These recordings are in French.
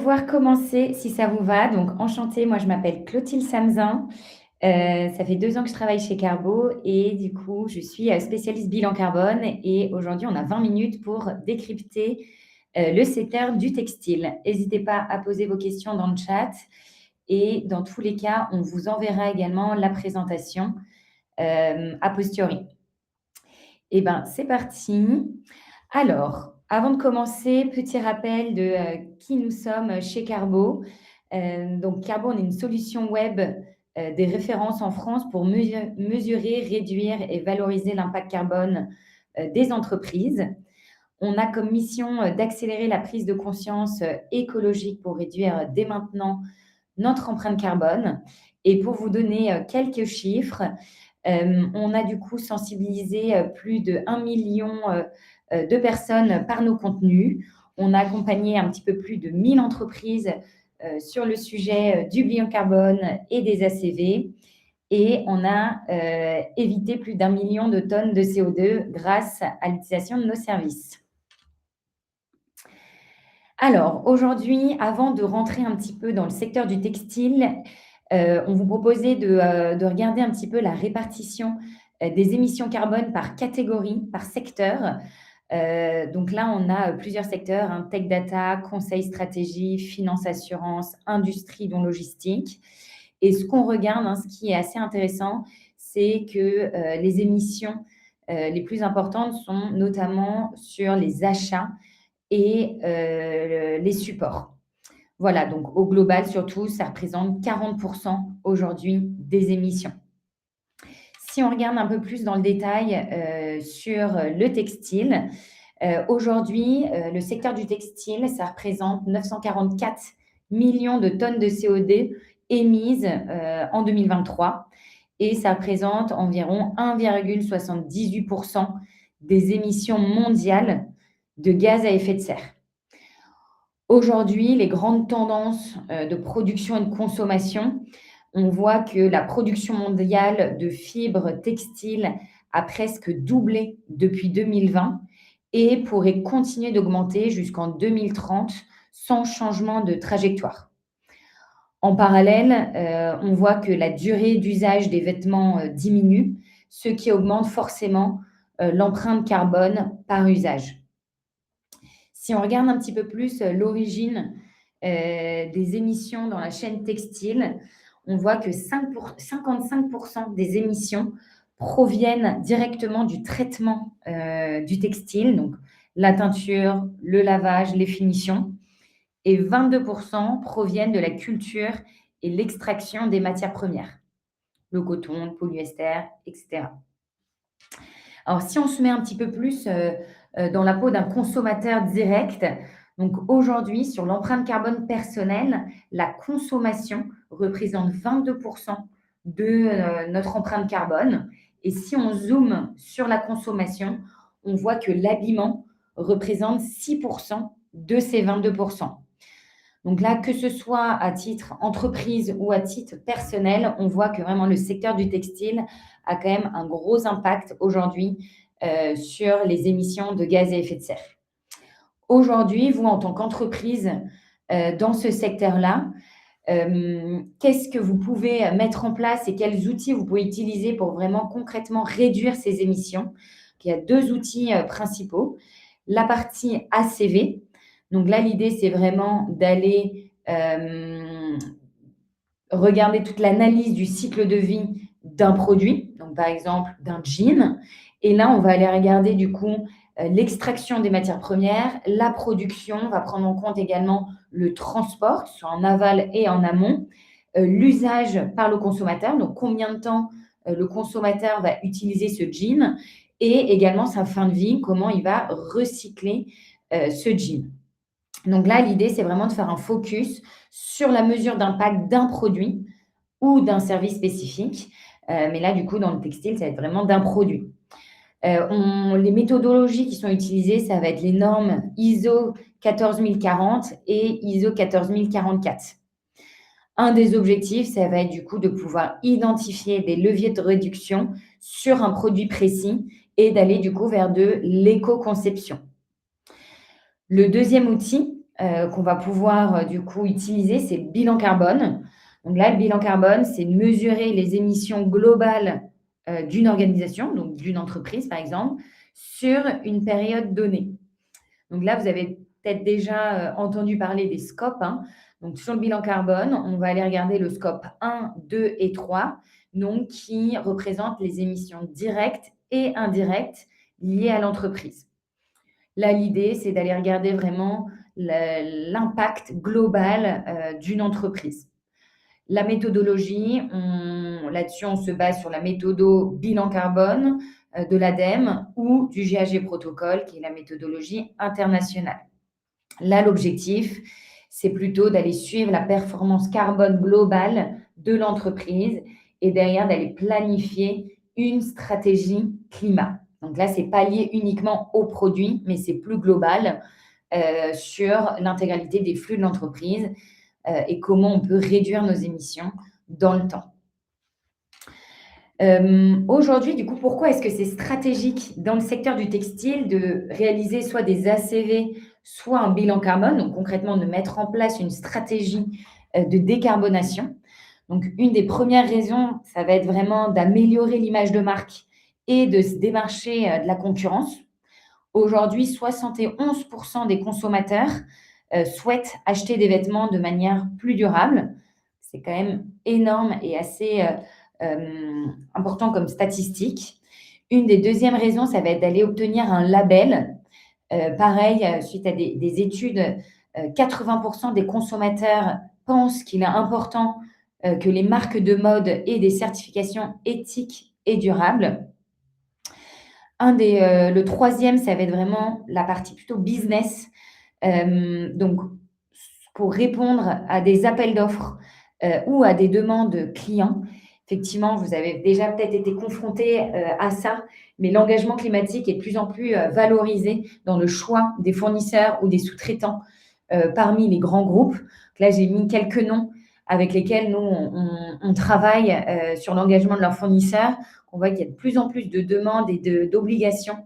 Pouvoir commencer si ça vous va. Donc enchantée, moi je m'appelle Clotilde Samzin. Ça fait 2 ans que je travaille chez Carbo et du coup, je suis, spécialiste bilan carbone et aujourd'hui, on a 20 minutes pour décrypter, le secteur du textile. N'hésitez pas à poser vos questions dans le chat et dans tous les cas, on vous enverra également la présentation, a posteriori. Eh ben, c'est parti. Alors, avant de commencer, petit rappel de qui nous sommes chez Carbo. Donc, Carbo, on est une solution web des références en France pour mesurer, réduire et valoriser l'impact carbone des entreprises. On a comme mission d'accélérer la prise de conscience écologique pour réduire dès maintenant notre empreinte carbone. Et pour vous donner quelques chiffres, on a du coup sensibilisé plus de 1 million de personnes par nos contenus. On a accompagné un petit peu plus de 1000 entreprises sur le sujet du bilan carbone et des ACV. Et on a évité plus d'1 million de tonnes de CO2 grâce à l'utilisation de nos services. Alors, aujourd'hui, avant de rentrer un petit peu dans le secteur du textile, on vous proposait de regarder un petit peu la répartition des émissions carbone par catégorie, par secteur. Donc là, on a plusieurs secteurs, hein, tech data, conseil stratégie, finance assurance, industrie dont logistique. Et ce qu'on regarde, hein, ce qui est assez intéressant, c'est que les émissions les plus importantes sont notamment sur les achats et les supports. Voilà, donc au global, surtout, ça représente 40% aujourd'hui des émissions. Si on regarde un peu plus dans le détail sur le textile, aujourd'hui, le secteur du textile, ça représente 944 millions de tonnes de CO2 émises en 2023 et ça représente environ 1,78% des émissions mondiales de gaz à effet de serre. Aujourd'hui, les grandes tendances de production et de consommation, on voit que la production mondiale de fibres textiles a presque doublé depuis 2020 et pourrait continuer d'augmenter jusqu'en 2030 sans changement de trajectoire. En parallèle, on voit que la durée d'usage des vêtements diminue, ce qui augmente forcément l'empreinte carbone par usage. Si on regarde un petit peu plus l'origine des émissions dans la chaîne textile, on voit que 55% des émissions proviennent directement du traitement du textile, donc la teinture, le lavage, les finitions, et 22% proviennent de la culture et l'extraction des matières premières, le coton, le polyester, etc. Alors, si on se met un petit peu plus dans la peau d'un consommateur direct, donc aujourd'hui, sur l'empreinte carbone personnelle, la consommation représente 22% de notre empreinte carbone. Et si on zoome sur la consommation, on voit que l'habillement représente 6% de ces 22%. Donc là, que ce soit à titre entreprise ou à titre personnel, on voit que vraiment le secteur du textile a quand même un gros impact aujourd'hui sur les émissions de gaz à effet de serre. Aujourd'hui, vous, en tant qu'entreprise dans ce secteur-là, qu'est-ce que vous pouvez mettre en place et quels outils vous pouvez utiliser pour vraiment concrètement réduire ces émissions? Il y a 2 outils principaux. La partie ACV. Donc là, l'idée, c'est vraiment d'aller regarder toute l'analyse du cycle de vie d'un produit, donc par exemple d'un jean. Et là, on va aller regarder du coup l'extraction des matières premières, la production, on va prendre en compte également le transport, que ce soit en aval et en amont, l'usage par le consommateur, donc combien de temps le consommateur va utiliser ce jean, et également sa fin de vie, comment il va recycler ce jean. Donc là, l'idée, c'est vraiment de faire un focus sur la mesure d'impact d'un produit ou d'un service spécifique. Mais là, du coup, dans le textile, ça va être vraiment d'un produit. Les méthodologies qui sont utilisées, ça va être les normes ISO 14040 et ISO 14044. Un des objectifs, ça va être du coup de pouvoir identifier des leviers de réduction sur un produit précis et d'aller du coup vers de l'éco-conception. Le deuxième outil, qu'on va pouvoir, du coup, utiliser, c'est le bilan carbone. Donc là, le bilan carbone, c'est de mesurer les émissions globales, d'une organisation, donc d'une entreprise, par exemple, sur une période donnée. Donc là, vous avez peut-être déjà, entendu parler des scopes, hein. Donc sur le bilan carbone, on va aller regarder le scope 1, 2 et 3, donc qui représentent les émissions directes et indirectes liées à l'entreprise. Là, l'idée, c'est d'aller regarder vraiment l'impact global, d'une entreprise. La méthodologie, là-dessus, on se base sur la méthodo bilan carbone, de l'ADEME ou du GHG Protocol, qui est la méthodologie internationale. Là, l'objectif, c'est plutôt d'aller suivre la performance carbone globale de l'entreprise et derrière d'aller planifier une stratégie climat. Donc là, c'est pas lié uniquement aux produits, mais c'est plus global, sur l'intégralité des flux de l'entreprise, et comment on peut réduire nos émissions dans le temps. Aujourd'hui, du coup, pourquoi est-ce que c'est stratégique dans le secteur du textile de réaliser soit des ACV, soit un bilan carbone, donc concrètement de mettre en place une stratégie, de décarbonation? Donc une des premières raisons, ça va être vraiment d'améliorer l'image de marque et de se démarcher, de la concurrence. Aujourd'hui, 71 des consommateurs, souhaitent acheter des vêtements de manière plus durable. C'est quand même énorme et assez, important comme statistique. Une des deuxièmes raisons, ça va être d'aller obtenir un label. Pareil, suite à des études, 80 des consommateurs pensent qu'il est important, que les marques de mode aient des certifications éthiques et durables. Le troisième, ça va être vraiment la partie plutôt business. Donc, pour répondre à des appels d'offres, ou à des demandes clients, effectivement, vous avez déjà peut-être été confronté, à ça, mais l'engagement climatique est de plus en plus, valorisé dans le choix des fournisseurs ou des sous-traitants, parmi les grands groupes. Là, j'ai mis quelques noms avec lesquels nous, on travaille, sur l'engagement de leurs fournisseurs. On voit qu'il y a de plus en plus de demandes et d'obligations,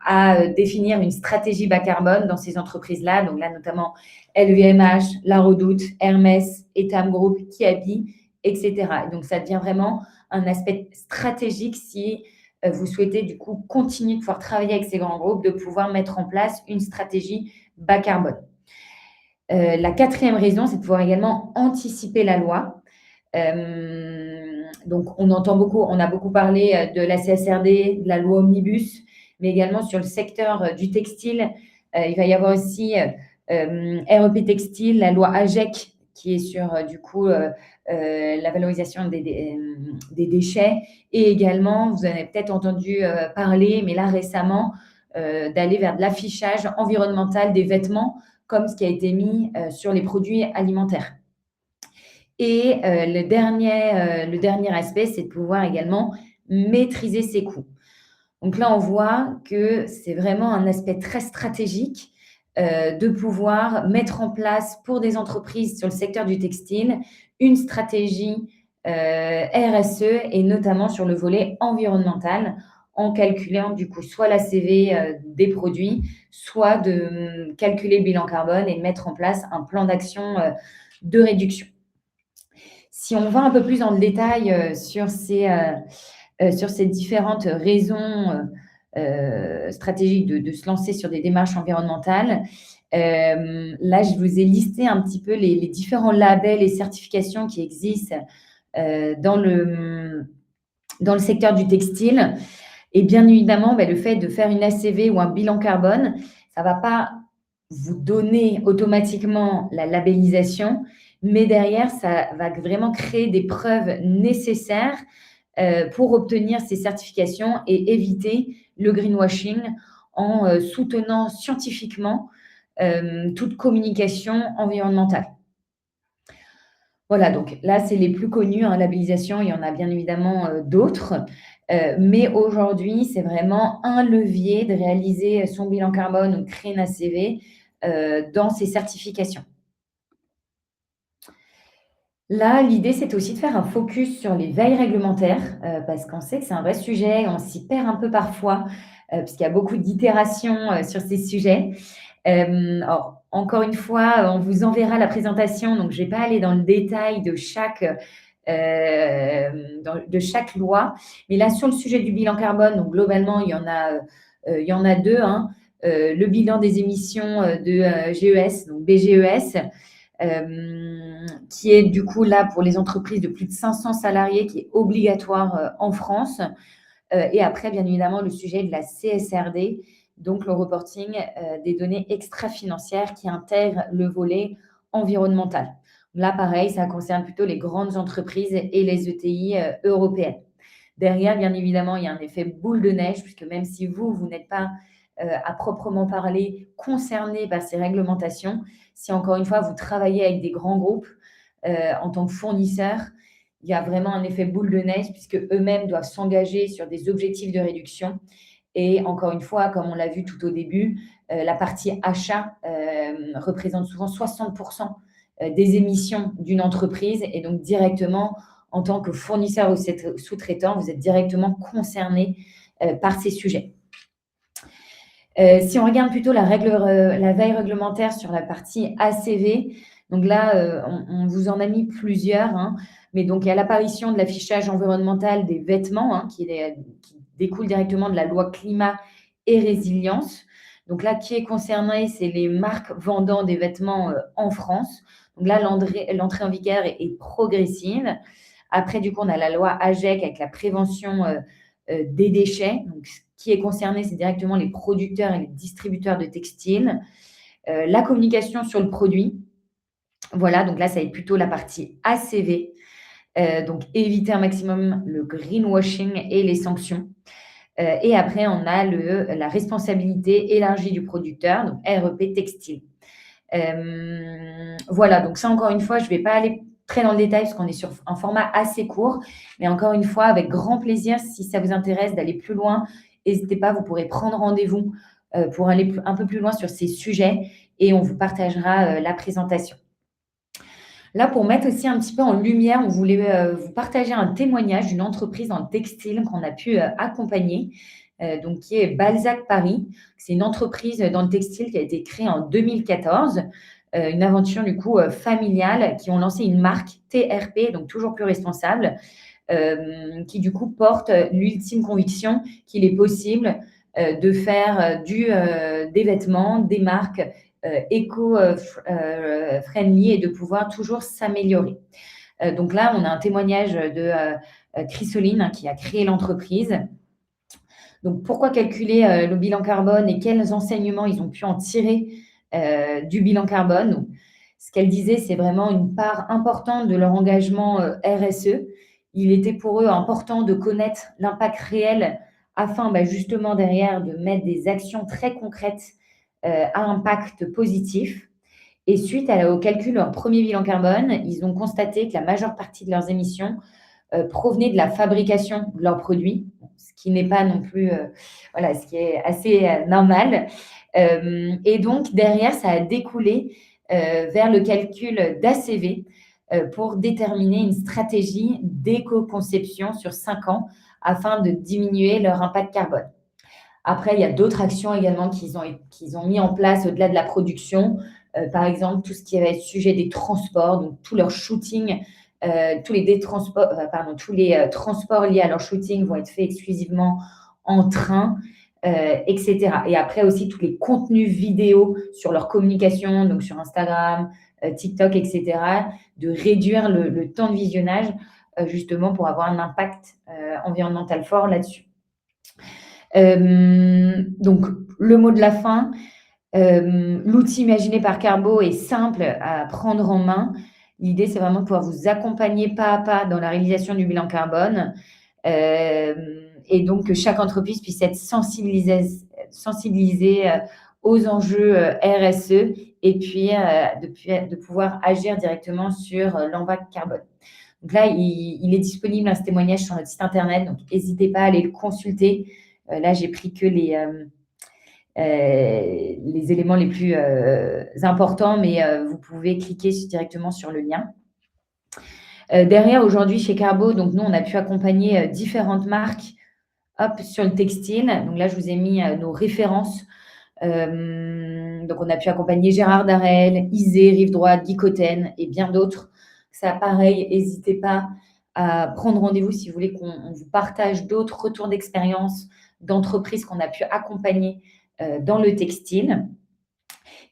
à définir une stratégie bas carbone dans ces entreprises-là. Donc là, notamment LVMH, La Redoute, Hermès, Etam Group, Kiabi, etc. Donc ça devient vraiment un aspect stratégique si vous souhaitez du coup continuer de pouvoir travailler avec ces grands groupes, de pouvoir mettre en place une stratégie bas carbone. La quatrième raison, c'est de pouvoir également anticiper la loi. Donc, on a beaucoup parlé de la CSRD, de la loi Omnibus, mais également sur le secteur du textile. Il va y avoir aussi REP Textile, la loi AGEC, qui est sur du coup la valorisation des déchets. Et également, vous en avez peut-être entendu parler, mais là récemment, d'aller vers de l'affichage environnemental des vêtements, comme ce qui a été mis sur les produits alimentaires. Et le dernier aspect, c'est de pouvoir également maîtriser ses coûts. Donc là, on voit que c'est vraiment un aspect très stratégique, de pouvoir mettre en place pour des entreprises sur le secteur du textile, une stratégie, RSE et notamment sur le volet environnemental, en calculant du coup soit l'ACV, des produits, soit de calculer le bilan carbone et de mettre en place un plan d'action, de réduction. Si on va un peu plus dans le détail, sur ces différentes raisons, stratégiques de se lancer sur des démarches environnementales, là, je vous ai listé un petit peu les différents labels et certifications qui existent, dans le secteur du textile. Et bien évidemment, le fait de faire une ACV ou un bilan carbone, ça ne va pas vous donner automatiquement la labellisation, mais derrière, ça va vraiment créer des preuves nécessaires, pour obtenir ces certifications et éviter le greenwashing en soutenant scientifiquement, toute communication environnementale. Voilà, donc là, c'est les plus connus, hein, labellisation, il y en a bien évidemment, d'autres. Mais aujourd'hui, c'est vraiment un levier de réaliser son bilan carbone ou créer une ACV, dans ces certifications. Là, l'idée, c'est aussi de faire un focus sur les veilles réglementaires, parce qu'on sait que c'est un vrai sujet, on s'y perd un peu parfois, puisqu'il y a beaucoup d'itérations, sur ces sujets. Alors, encore une fois, on vous enverra la présentation, donc je ne vais pas aller dans le détail de chaque loi. Mais là, sur le sujet du bilan carbone, donc globalement, il y en a deux, hein. Le bilan des émissions de GES, donc BGES, qui est du coup là pour les entreprises de plus de 500 salariés, qui est obligatoire en France. Et après, bien évidemment, le sujet de la CSRD, donc le reporting des données extra-financières qui intègrent le volet environnemental. Là, pareil, ça concerne plutôt les grandes entreprises et les ETI européennes. Derrière, bien évidemment, il y a un effet boule de neige, puisque même si vous n'êtes pas à proprement parler concerné par ces réglementations, si encore une fois, vous travaillez avec des grands groupes en tant que fournisseur, il y a vraiment un effet boule de neige puisque eux-mêmes doivent s'engager sur des objectifs de réduction. Et encore une fois, comme on l'a vu tout au début, la partie achat représente souvent 60% des émissions d'une entreprise. Et donc, directement, en tant que fournisseur ou sous-traitant, vous êtes directement concerné par ces sujets. Si on regarde plutôt la veille réglementaire sur la partie ACV, donc là, on vous en a mis plusieurs, hein, mais donc il y a l'apparition de l'affichage environnemental des vêtements, hein, qui découle directement de la loi climat et résilience. Donc là, qui est concerné, c'est les marques vendant des vêtements en France. Donc là, l'entrée en vigueur est progressive. Après, du coup, on a la loi AGEC avec la prévention des déchets. Donc, ce qui est concerné, c'est directement les producteurs et les distributeurs de textiles. La communication sur le produit. Voilà, donc là, ça va être plutôt la partie ACV. Donc, éviter un maximum le greenwashing et les sanctions. Et après, on a la responsabilité élargie du producteur, donc REP textile. Voilà, donc ça, encore une fois, je ne vais pas aller très dans le détail parce qu'on est sur un format assez court, mais encore une fois, avec grand plaisir, si ça vous intéresse d'aller plus loin, n'hésitez pas, vous pourrez prendre rendez-vous pour aller un peu plus loin sur ces sujets et on vous partagera la présentation. Là, pour mettre aussi un petit peu en lumière, on voulait vous partager un témoignage d'une entreprise dans le textile qu'on a pu accompagner, donc qui est Balzac Paris. C'est une entreprise dans le textile qui a été créée en 2014, une aventure du coup familiale, qui ont lancé une marque TRP, donc toujours plus responsable, qui du coup porte l'ultime conviction qu'il est possible de faire des vêtements, des marques éco-friendly et de pouvoir toujours s'améliorer. Donc là, on a un témoignage de Chrysoline, hein, qui a créé l'entreprise. Donc, pourquoi calculer le bilan carbone et quels enseignements ils ont pu en tirer du bilan carbone? Donc, ce qu'elle disait, c'est vraiment une part importante de leur engagement RSE. Il était pour eux important de connaître l'impact réel afin justement derrière de mettre des actions très concrètes à impact positif. Et suite au calcul de leur premier bilan carbone, ils ont constaté que la majeure partie de leurs émissions provenaient de la fabrication de leurs produits, ce qui n'est pas non plus, voilà, ce qui est assez normal. Et donc, derrière, ça a découlé vers le calcul d'ACV pour déterminer une stratégie d'éco-conception sur 5 ans afin de diminuer leur impact carbone. Après, il y a d'autres actions également qu'ils ont mis en place au-delà de la production. Par exemple, tout ce qui va être sujet des transports, donc tout leur shooting, tous les transports liés à leur shooting vont être faits exclusivement en train, etc. Et après aussi, tous les contenus vidéo sur leur communication, donc sur Instagram, TikTok, etc., de réduire le temps de visionnage, justement pour avoir un impact environnemental fort là-dessus. Donc, le mot de la fin, l'outil imaginé par Carbo est simple à prendre en main. L'idée, c'est vraiment de pouvoir vous accompagner pas à pas dans la réalisation du bilan carbone et donc que chaque entreprise puisse être sensibilisée aux enjeux RSE et puis de pouvoir agir directement sur l'impact carbone. Donc là, il est disponible ce témoignage sur notre site internet, donc n'hésitez pas à aller le consulter. Là, j'ai pris que les éléments les plus importants, mais vous pouvez cliquer directement sur le lien. Derrière, aujourd'hui, chez Carbo, donc nous, on a pu accompagner différentes marques sur le textile. Donc là, je vous ai mis nos références Donc, on a pu accompagner Gérard Darel, Isée, Rive Droite, Guy Cotten et bien d'autres. Ça, pareil, n'hésitez pas à prendre rendez-vous si vous voulez qu'on vous partage d'autres retours d'expérience d'entreprises qu'on a pu accompagner dans le textile.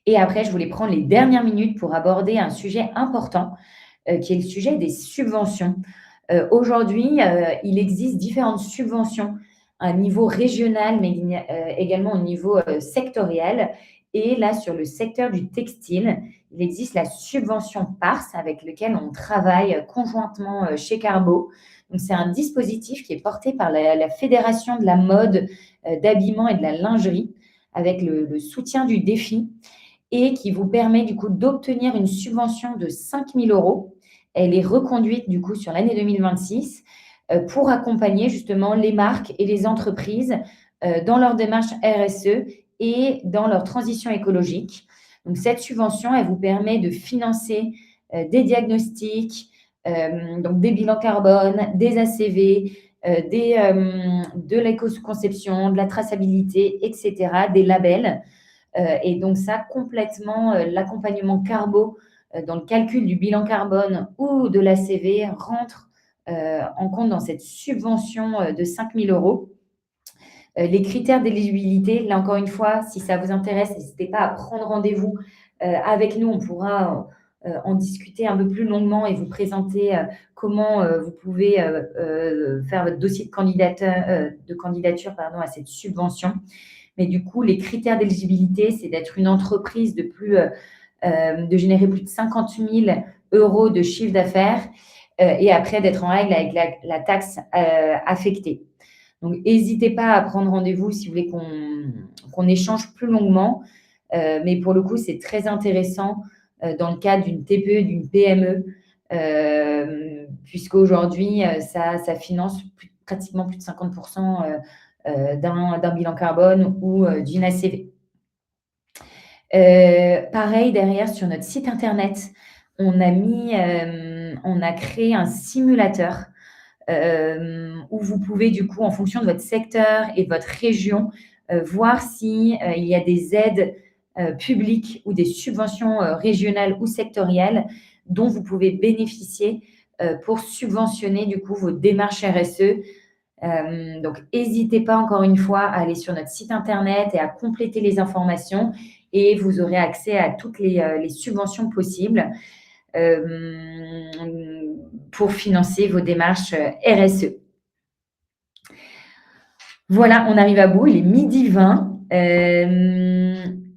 Et après, je voulais prendre les dernières minutes pour aborder un sujet important qui est le sujet des subventions. Aujourd'hui, il existe différentes subventions à un niveau régional, mais également au niveau sectoriel. Et là, sur le secteur du textile, il existe la subvention PARS avec laquelle on travaille conjointement chez Carbo. Donc, c'est un dispositif qui est porté par la Fédération de la mode, d'habillement et de la lingerie avec le soutien du défi et qui vous permet du coup d'obtenir une subvention de 5 000 €. Elle est reconduite du coup sur l'année 2026 pour accompagner justement les marques et les entreprises dans leur démarche RSE et dans leur transition écologique. Donc, cette subvention, elle vous permet de financer des diagnostics, donc des bilans carbone, des ACV, de l'éco-conception, de la traçabilité, etc., des labels. Et donc ça, complètement, l'accompagnement Carbo dans le calcul du bilan carbone ou de l'ACV rentre en compte dans cette subvention de 5 000 €. Les critères d'éligibilité, là encore une fois, si ça vous intéresse, n'hésitez pas à prendre rendez-vous avec nous. On pourra en discuter un peu plus longuement et vous présenter comment vous pouvez faire votre dossier de candidature à cette subvention. Mais du coup, les critères d'éligibilité, c'est d'être une entreprise de générer plus de 50 000 € de chiffre d'affaires et après d'être en règle avec la taxe affectée. Donc, n'hésitez pas à prendre rendez-vous si vous voulez qu'on échange plus longuement. Mais pour le coup, c'est très intéressant dans le cadre d'une TPE, d'une PME, puisqu'aujourd'hui, ça finance pratiquement plus de 50% d'un bilan carbone ou d'une ACV. Pareil, derrière, sur notre site internet, on a créé un simulateur où vous pouvez, du coup, en fonction de votre secteur et de votre région, voir s'il y a des aides publiques ou des subventions régionales ou sectorielles dont vous pouvez bénéficier pour subventionner, du coup, vos démarches RSE. Donc, n'hésitez pas, encore une fois, à aller sur notre site internet et à compléter les informations et vous aurez accès à toutes les subventions possibles pour financer vos démarches RSE. Voilà, on arrive à bout, il est 12h20.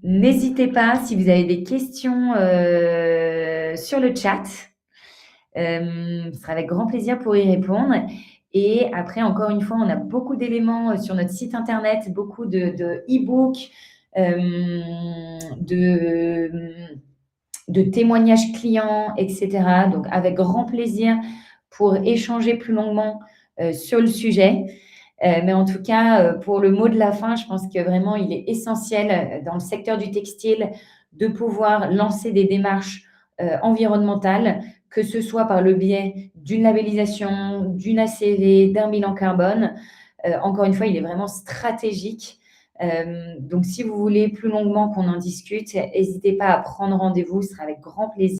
N'hésitez pas, si vous avez des questions sur le chat, ce sera avec grand plaisir pour y répondre. Et après, encore une fois, on a beaucoup d'éléments sur notre site internet, beaucoup de e-books, de témoignages clients, etc. Donc, avec grand plaisir pour échanger plus longuement sur le sujet. Mais en tout cas, pour le mot de la fin, je pense que vraiment, il est essentiel dans le secteur du textile de pouvoir lancer des démarches environnementales, que ce soit par le biais d'une labellisation, d'une ACV, d'un bilan carbone. Encore une fois, il est vraiment stratégique. Donc, si vous voulez plus longuement qu'on en discute, n'hésitez pas à prendre rendez-vous, ce sera avec grand plaisir.